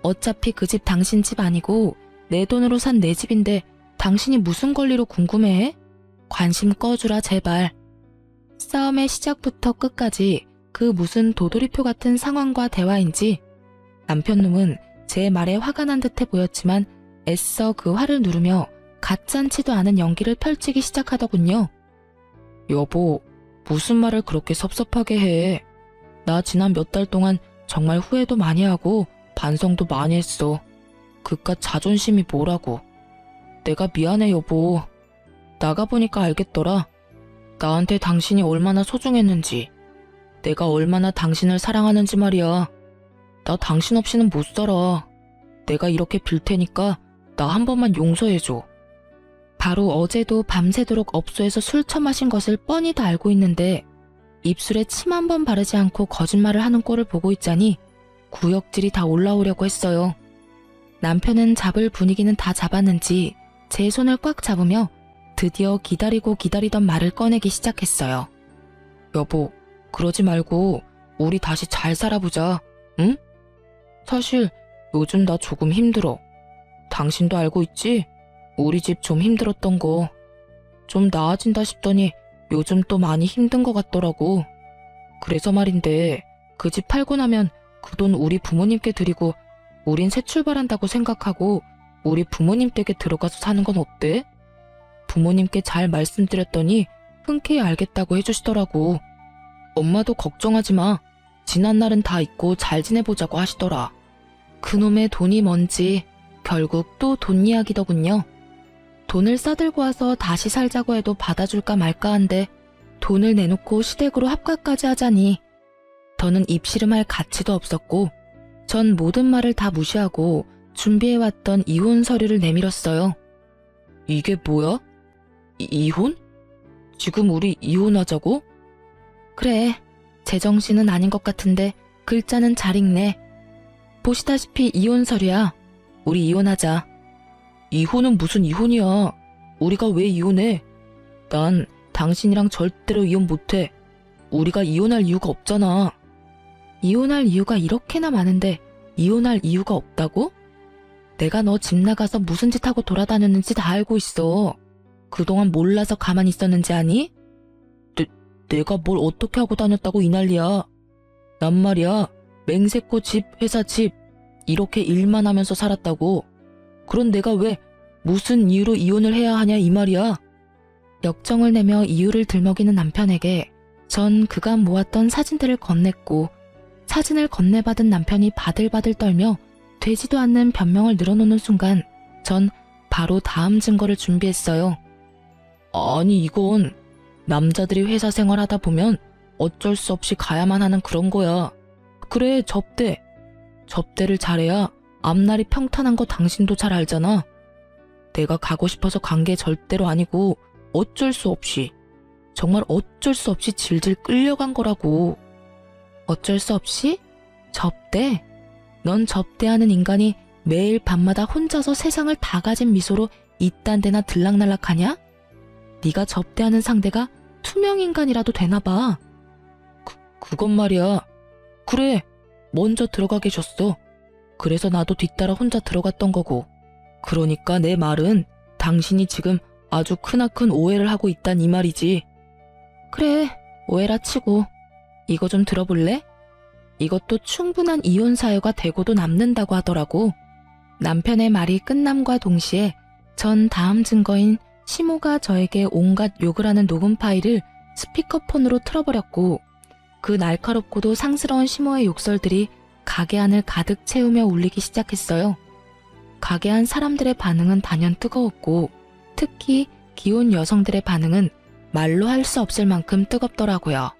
어차피 그 집 당신 집 아니고 내 돈으로 산 내 집인데 당신이 무슨 권리로 궁금해해? 관심 꺼주라 제발. 싸움의 시작부터 끝까지 그 무슨 도돌이표 같은 상황과 대화인지 남편놈은 제 말에 화가 난 듯해 보였지만 애써 그 화를 누르며 가짠치도 않은 연기를 펼치기 시작하더군요. 여보, 무슨 말을 그렇게 섭섭하게 해. 나 지난 몇 달 동안 정말 후회도 많이 하고 반성도 많이 했어. 그깟 자존심이 뭐라고. 내가 미안해 여보. 나가보니까 알겠더라. 나한테 당신이 얼마나 소중했는지. 내가 얼마나 당신을 사랑하는지 말이야. 나 당신 없이는 못 살아. 내가 이렇게 빌 테니까 나 한 번만 용서해줘. 바로 어제도 밤새도록 업소에서 술 처마신 것을 뻔히 다 알고 있는데 입술에 침 한 번 바르지 않고 거짓말을 하는 꼴을 보고 있자니 구역질이 다 올라오려고 했어요. 남편은 잡을 분위기는 다 잡았는지 제 손을 꽉 잡으며 드디어 기다리고 기다리던 말을 꺼내기 시작했어요. 여보, 그러지 말고 우리 다시 잘 살아보자, 응? 사실 요즘 나 조금 힘들어. 당신도 알고 있지? 우리 집 좀 힘들었던 거. 좀 나아진다 싶더니 요즘 또 많이 힘든 것 같더라고. 그래서 말인데 그 집 팔고 나면 그 돈 우리 부모님께 드리고 우린 새 출발한다고 생각하고 우리 부모님 댁에 들어가서 사는 건 어때? 부모님께 잘 말씀드렸더니 흔쾌히 알겠다고 해주시더라고. 엄마도 걱정하지 마. 지난 날은 다 잊고 잘 지내보자고 하시더라. 그놈의 돈이 뭔지 결국 또 돈 이야기더군요. 돈을 싸들고 와서 다시 살자고 해도 받아줄까 말까 한데 돈을 내놓고 시댁으로 합가까지 하자니 더는 입씨름할 가치도 없었고 전 모든 말을 다 무시하고 준비해왔던 이혼 서류를 내밀었어요. 이게 뭐야? 이혼? 지금 우리 이혼하자고? 그래, 제정신은 아닌 것 같은데 글자는 잘 읽네. 보시다시피 이혼 서류야. 우리 이혼하자. 이혼은 무슨 이혼이야. 우리가 왜 이혼해? 난 당신이랑 절대로 이혼 못해. 우리가 이혼할 이유가 없잖아. 이혼할 이유가 이렇게나 많은데 이혼할 이유가 없다고? 내가 너 집 나가서 무슨 짓 하고 돌아다녔는지 다 알고 있어. 그동안 몰라서 가만히 있었는지 아니? 내가 뭘 어떻게 하고 다녔다고 이 난리야. 난 말이야, 맹세코 집, 회사 집 이렇게 일만 하면서 살았다고. 그런 내가 왜 무슨 이유로 이혼을 해야 하냐 이 말이야. 역정을 내며 이유를 들먹이는 남편에게 전 그간 모았던 사진들을 건넸고 사진을 건네받은 남편이 바들바들 떨며 되지도 않는 변명을 늘어놓는 순간 전 바로 다음 증거를 준비했어요. 아니 이건 남자들이 회사 생활하다 보면 어쩔 수 없이 가야만 하는 그런 거야. 그래, 접대. 접대를 잘해야 앞날이 평탄한 거 당신도 잘 알잖아. 내가 가고 싶어서 간 게 절대로 아니고 어쩔 수 없이, 정말 어쩔 수 없이 질질 끌려간 거라고. 어쩔 수 없이? 접대? 넌 접대하는 인간이 매일 밤마다 혼자서 세상을 다 가진 미소로 이딴 데나 들락날락하냐? 네가 접대하는 상대가 투명인간이라도 되나 봐. 그건 말이야. 그래, 먼저 들어가 계셨어. 그래서 나도 뒤따라 혼자 들어갔던 거고. 그러니까 내 말은 당신이 지금 아주 크나큰 오해를 하고 있단 이 말이지. 그래, 오해라 치고. 이거 좀 들어볼래? 이것도 충분한 이혼 사유가 되고도 남는다고 하더라고. 남편의 말이 끝남과 동시에 전 다음 증거인 시모가 저에게 온갖 욕을 하는 녹음 파일을 스피커폰으로 틀어버렸고 그 날카롭고도 상스러운 시모의 욕설들이 가게 안을 가득 채우며 울리기 시작했어요. 가게 안 사람들의 반응은 단연 뜨거웠고 특히 기혼 여성들의 반응은 말로 할 수 없을 만큼 뜨겁더라고요.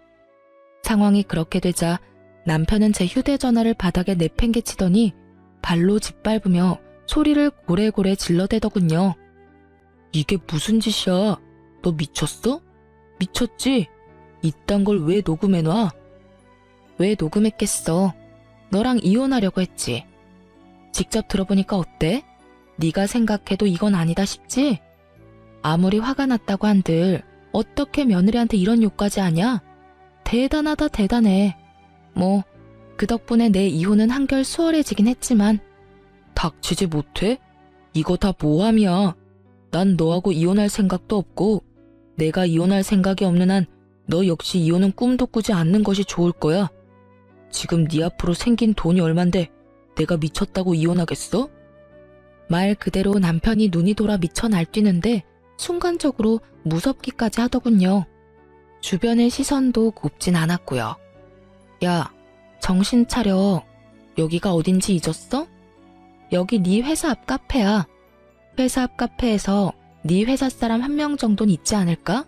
상황이 그렇게 되자 남편은 제 휴대전화를 바닥에 내팽개치더니 발로 짓밟으며 소리를 고래고래 질러대더군요. 이게 무슨 짓이야? 너 미쳤어? 미쳤지? 이딴 걸 왜 녹음해놔? 왜 녹음했겠어? 너랑 이혼하려고 했지. 직접 들어보니까 어때? 네가 생각해도 이건 아니다 싶지? 아무리 화가 났다고 한들 어떻게 며느리한테 이런 욕까지 하냐? 대단하다 대단해. 뭐 그 덕분에 내 이혼은 한결 수월해지긴 했지만. 닥치지 못해? 이거 다 모함이야. 난 너하고 이혼할 생각도 없고 내가 이혼할 생각이 없는 한 너 역시 이혼은 꿈도 꾸지 않는 것이 좋을 거야. 지금 네 앞으로 생긴 돈이 얼만데 내가 미쳤다고 이혼하겠어? 말 그대로 남편이 눈이 돌아 미쳐 날뛰는데 순간적으로 무섭기까지 하더군요. 주변의 시선도 곱진 않았고요. 야, 정신 차려. 여기가 어딘지 잊었어? 여기 네 회사 앞 카페야. 회사 앞 카페에서 네 회사 사람 한 명 정도는 있지 않을까?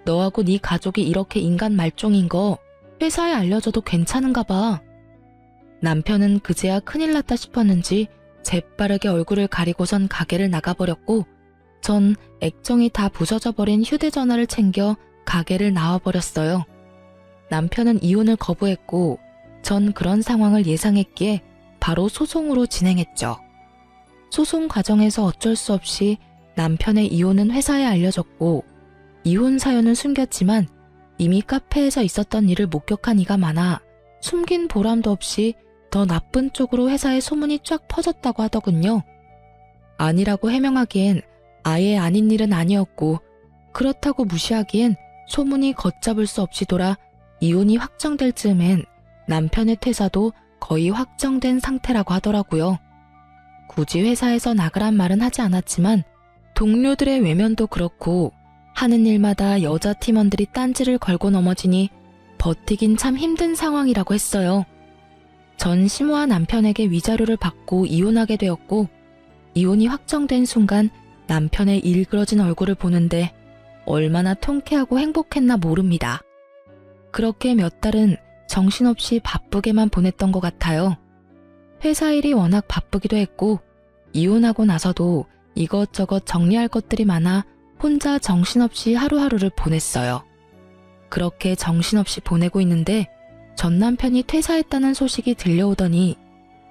너하고 네 가족이 이렇게 인간 말종인 거 회사에 알려줘도 괜찮은가 봐. 남편은 그제야 큰일 났다 싶었는지 재빠르게 얼굴을 가리고선 가게를 나가버렸고 전 액정이 다 부서져 버린 휴대전화를 챙겨 가게를 나와버렸어요. 남편은 이혼을 거부했고 전 그런 상황을 예상했기에 바로 소송으로 진행했죠. 소송 과정에서 어쩔 수 없이 남편의 이혼은 회사에 알려졌고 이혼 사연은 숨겼지만 이미 카페에서 있었던 일을 목격한 이가 많아 숨긴 보람도 없이 더 나쁜 쪽으로 회사에 소문이 쫙 퍼졌다고 하더군요. 아니라고 해명하기엔 아예 아닌 일은 아니었고 그렇다고 무시하기엔 소문이 걷잡을 수 없이 돌아 이혼이 확정될 즈음엔 남편의 퇴사도 거의 확정된 상태라고 하더라고요. 굳이 회사에서 나가란 말은 하지 않았지만 동료들의 외면도 그렇고 하는 일마다 여자 팀원들이 딴지를 걸고 넘어지니 버티긴 참 힘든 상황이라고 했어요. 전 심호와 남편에게 위자료를 받고 이혼하게 되었고 이혼이 확정된 순간 남편의 일그러진 얼굴을 보는데 얼마나 통쾌하고 행복했나 모릅니다. 그렇게 몇 달은 정신없이 바쁘게만 보냈던 것 같아요. 회사 일이 워낙 바쁘기도 했고 이혼하고 나서도 이것저것 정리할 것들이 많아 혼자 정신없이 하루하루를 보냈어요. 그렇게 정신없이 보내고 있는데 전 남편이 퇴사했다는 소식이 들려오더니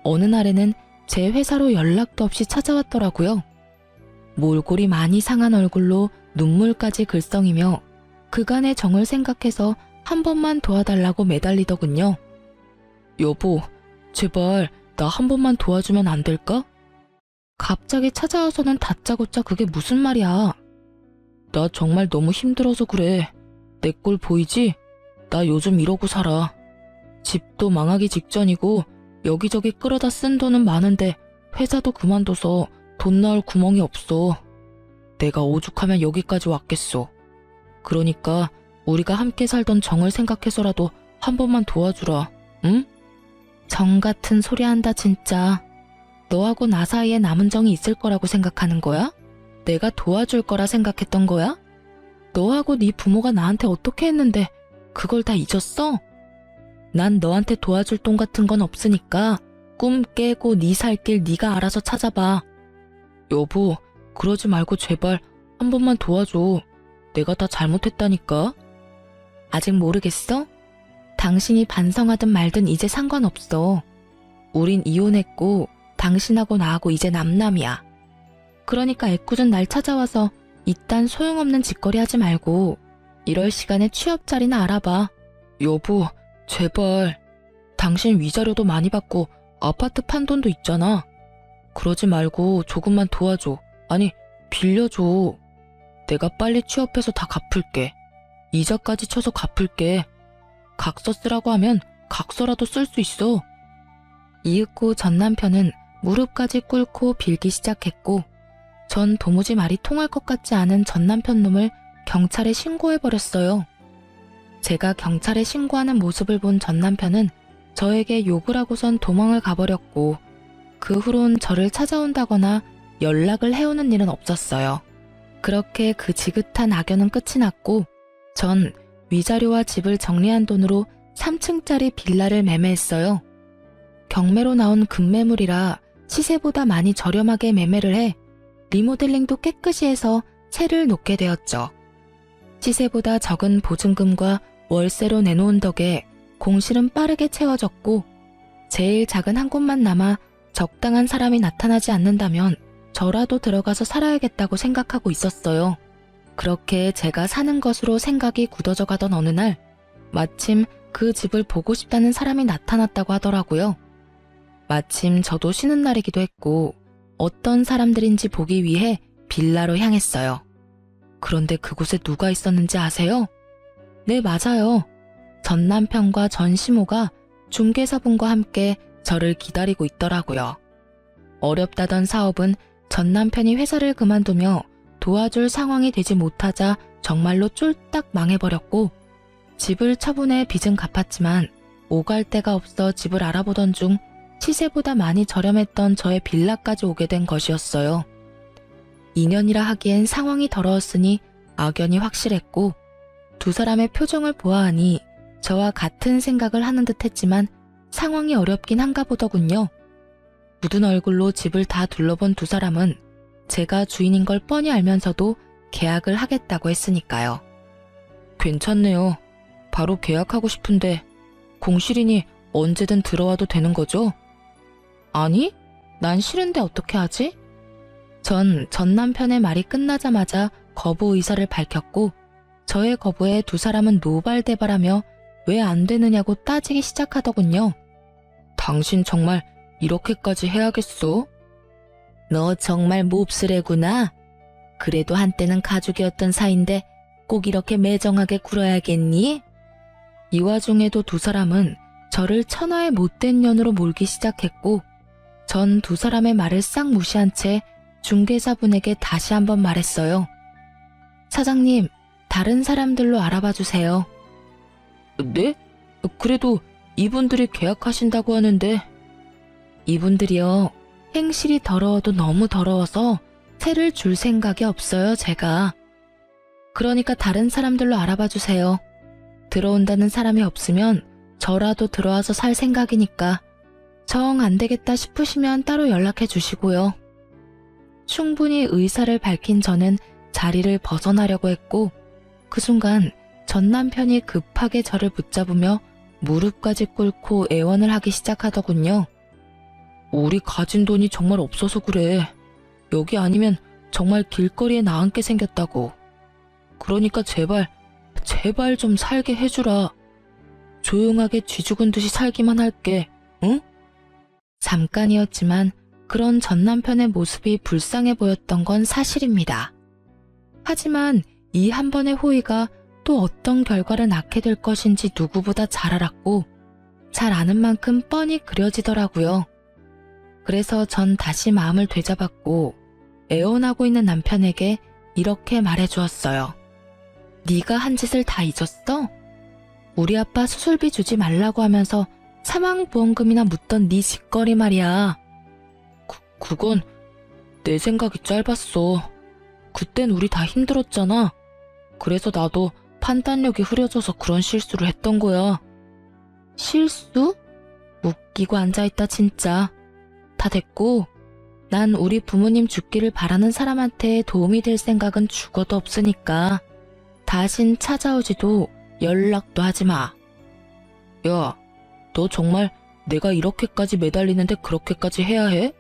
어느 날에는 제 회사로 연락도 없이 찾아왔더라고요. 몰골이 많이 상한 얼굴로 눈물까지 글썽이며 그간의 정을 생각해서 한 번만 도와달라고 매달리더군요. 여보, 제발 나 한 번만 도와주면 안 될까? 갑자기 찾아와서는 다짜고짜 그게 무슨 말이야. 나 정말 너무 힘들어서 그래. 내 꼴 보이지? 나 요즘 이러고 살아. 집도 망하기 직전이고 여기저기 끌어다 쓴 돈은 많은데 회사도 그만둬서 돈 나올 구멍이 없어. 내가 오죽하면 여기까지 왔겠어. 그러니까 우리가 함께 살던 정을 생각해서라도 한 번만 도와주라. 응? 정 같은 소리 한다 진짜. 너하고 나 사이에 남은 정이 있을 거라고 생각하는 거야? 내가 도와줄 거라 생각했던 거야? 너하고 네 부모가 나한테 어떻게 했는데 그걸 다 잊었어? 난 너한테 도와줄 돈 같은 건 없으니까 꿈 깨고 네 살 길 네가 알아서 찾아봐. 여보, 그러지 말고 제발 한 번만 도와줘. 내가 다 잘못했다니까. 아직 모르겠어? 당신이 반성하든 말든 이제 상관없어. 우린 이혼했고 당신하고 나하고 이제 남남이야. 그러니까 애꿎은 날 찾아와서 이딴 소용없는 짓거리 하지 말고 이럴 시간에 취업 자리나 알아봐. 여보, 제발. 당신 위자료도 많이 받고 아파트 판 돈도 있잖아. 그러지 말고 조금만 도와줘. 아니, 빌려줘. 내가 빨리 취업해서 다 갚을게. 이자까지 쳐서 갚을게. 각서 쓰라고 하면 각서라도 쓸 수 있어. 이윽고 전 남편은 무릎까지 꿇고 빌기 시작했고 전 도무지 말이 통할 것 같지 않은 전 남편 놈을 경찰에 신고해버렸어요. 제가 경찰에 신고하는 모습을 본 전 남편은 저에게 욕을 하고선 도망을 가버렸고 그 후론 저를 찾아온다거나 연락을 해오는 일은 없었어요. 그렇게 그 지긋한 악연은 끝이 났고 전 위자료와 집을 정리한 돈으로 3층짜리 빌라를 매매했어요. 경매로 나온 급매물이라 시세보다 많이 저렴하게 매매를 해 리모델링도 깨끗이 해서 채를 놓게 되었죠. 시세보다 적은 보증금과 월세로 내놓은 덕에 공실은 빠르게 채워졌고 제일 작은 한 곳만 남아 적당한 사람이 나타나지 않는다면 저라도 들어가서 살아야겠다고 생각하고 있었어요. 그렇게 제가 사는 것으로 생각이 굳어져 가던 어느 날 마침 그 집을 보고 싶다는 사람이 나타났다고 하더라고요. 마침 저도 쉬는 날이기도 했고 어떤 사람들인지 보기 위해 빌라로 향했어요. 그런데 그곳에 누가 있었는지 아세요? 네, 맞아요. 전 남편과 전 시모가 중개사분과 함께 저를 기다리고 있더라고요. 어렵다던 사업은 전 남편이 회사를 그만두며 도와줄 상황이 되지 못하자 정말로 쫄딱 망해버렸고, 집을 처분해 빚은 갚았지만 오갈 데가 없어 집을 알아보던 중 시세보다 많이 저렴했던 저의 빌라까지 오게 된 것이었어요. 2년이라 하기엔 상황이 더러웠으니 악연이 확실했고, 두 사람의 표정을 보아하니 저와 같은 생각을 하는 듯 했지만 상황이 어렵긴 한가 보더군요. 묻은 얼굴로 집을 다 둘러본 두 사람은 제가 주인인 걸 뻔히 알면서도 계약을 하겠다고 했으니까요. 괜찮네요. 바로 계약하고 싶은데 공실이니 언제든 들어와도 되는 거죠? 아니, 난 싫은데 어떻게 하지? 전 남편의 말이 끝나자마자 거부 의사를 밝혔고, 저의 거부에 두 사람은 노발대발하며 왜 안 되느냐고 따지기 시작하더군요. 당신 정말 이렇게까지 해야겠어? 너 정말 몹쓸애구나. 그래도 한때는 가족이었던 사이인데 꼭 이렇게 매정하게 굴어야겠니? 이 와중에도 두 사람은 저를 천하의 못된 년으로 몰기 시작했고, 전 두 사람의 말을 싹 무시한 채 중개사분에게 다시 한번 말했어요. 사장님, 다른 사람들로 알아봐 주세요. 네? 그래도 이분들이 계약하신다고 하는데. 이분들이요, 행실이 더러워도 너무 더러워서 세를 줄 생각이 없어요, 제가. 그러니까 다른 사람들로 알아봐 주세요. 들어온다는 사람이 없으면 저라도 들어와서 살 생각이니까 정 안 되겠다 싶으시면 따로 연락해 주시고요. 충분히 의사를 밝힌 저는 자리를 벗어나려고 했고, 그 순간 전 남편이 급하게 저를 붙잡으며 무릎까지 꿇고 애원을 하기 시작하더군요. 우리 가진 돈이 정말 없어서 그래. 여기 아니면 정말 길거리에 나앉게 생겼다고. 그러니까 제발 좀 살게 해주라. 조용하게 쥐죽은 듯이 살기만 할게, 응? 잠깐이었지만 그런 전 남편의 모습이 불쌍해 보였던 건 사실입니다. 하지만 이 한 번의 호의가 또 어떤 결과를 낳게 될 것인지 누구보다 잘 알았고, 잘 아는 만큼 뻔히 그려지더라고요. 그래서 전 다시 마음을 되잡았고 애원하고 있는 남편에게 이렇게 말해주었어요. 네가 한 짓을 다 잊었어? 우리 아빠 수술비 주지 말라고 하면서 사망보험금이나 묻던 네 짓거리 말이야. 그건 내 생각이 짧았어. 그땐 우리 다 힘들었잖아. 그래서 나도 판단력이 흐려져서 그런 실수를 했던 거야. 실수? 웃기고 앉아있다 진짜. 다 됐고, 난 우리 부모님 죽기를 바라는 사람한테 도움이 될 생각은 죽어도 없으니까 다신 찾아오지도 연락도 하지 마. 야, 너 정말 내가 이렇게까지 매달리는데 그렇게까지 해야 해?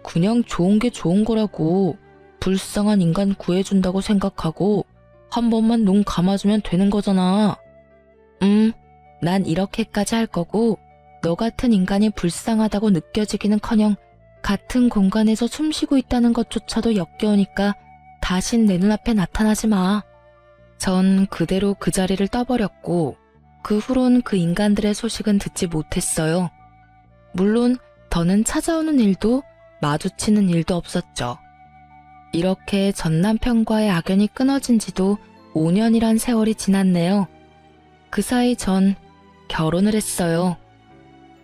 그냥 좋은 게 좋은 거라고. 불쌍한 인간 구해준다고 생각하고 한 번만 눈 감아주면 되는 거잖아. 난 이렇게까지 할 거고, 너 같은 인간이 불쌍하다고 느껴지기는커녕 같은 공간에서 숨쉬고 있다는 것조차도 역겨우니까 다신 내 눈앞에 나타나지 마. 전 그대로 그 자리를 떠버렸고, 그 후론 그 인간들의 소식은 듣지 못했어요. 물론 더는 찾아오는 일도 마주치는 일도 없었죠. 이렇게 전 남편과의 악연이 끊어진 지도 5년이란 세월이 지났네요. 그 사이 전 결혼을 했어요.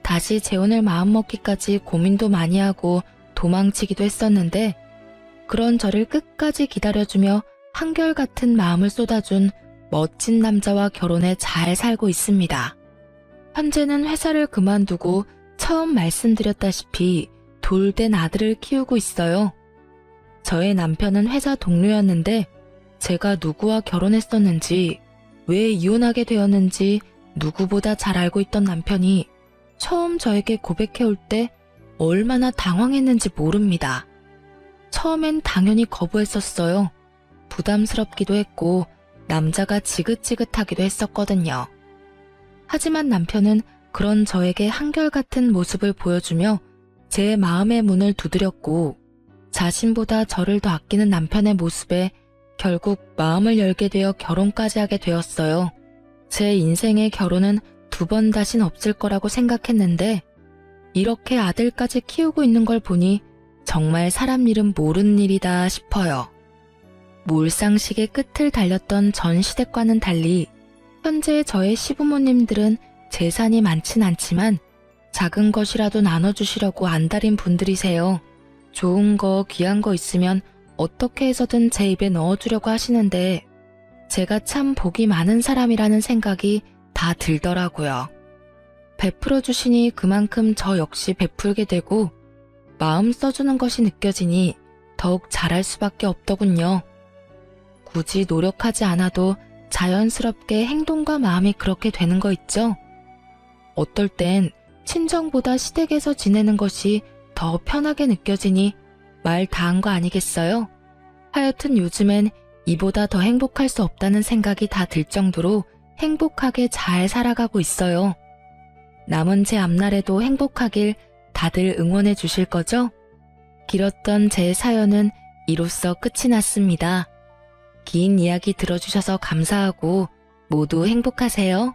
다시 재혼을 마음먹기까지 고민도 많이 하고 도망치기도 했었는데, 그런 저를 끝까지 기다려주며 한결같은 마음을 쏟아준 멋진 남자와 결혼해 잘 살고 있습니다. 현재는 회사를 그만두고 처음 말씀드렸다시피 돌된 아들을 키우고 있어요. 저의 남편은 회사 동료였는데 제가 누구와 결혼했었는지, 왜 이혼하게 되었는지 누구보다 잘 알고 있던 남편이 처음 저에게 고백해올 때 얼마나 당황했는지 모릅니다. 처음엔 당연히 거부했었어요. 부담스럽기도 했고 남자가 지긋지긋하기도 했었거든요. 하지만 남편은 그런 저에게 한결같은 모습을 보여주며 제 마음의 문을 두드렸고, 자신보다 저를 더 아끼는 남편의 모습에 결국 마음을 열게 되어 결혼까지 하게 되었어요. 제 인생의 결혼은 두 번 다신 없을 거라고 생각했는데 이렇게 아들까지 키우고 있는 걸 보니 정말 사람 일은 모르는 일이다 싶어요. 몰상식의 끝을 달렸던 전 시댁과는 달리 현재 저의 시부모님들은 재산이 많진 않지만 작은 것이라도 나눠주시려고 안달인 분들이세요. 좋은 거, 귀한 거 있으면 어떻게 해서든 제 입에 넣어주려고 하시는데 제가 참 복이 많은 사람이라는 생각이 다 들더라고요. 베풀어 주시니 그만큼 저 역시 베풀게 되고 마음 써주는 것이 느껴지니 더욱 잘할 수밖에 없더군요. 굳이 노력하지 않아도 자연스럽게 행동과 마음이 그렇게 되는 거 있죠? 어떨 땐 친정보다 시댁에서 지내는 것이 더 편하게 느껴지니 말 다한 거 아니겠어요? 하여튼 요즘엔 이보다 더 행복할 수 없다는 생각이 다 들 정도로 행복하게 잘 살아가고 있어요. 남은 제 앞날에도 행복하길 다들 응원해 주실 거죠? 길었던 제 사연은 이로써 끝이 났습니다. 긴 이야기 들어주셔서 감사하고 모두 행복하세요.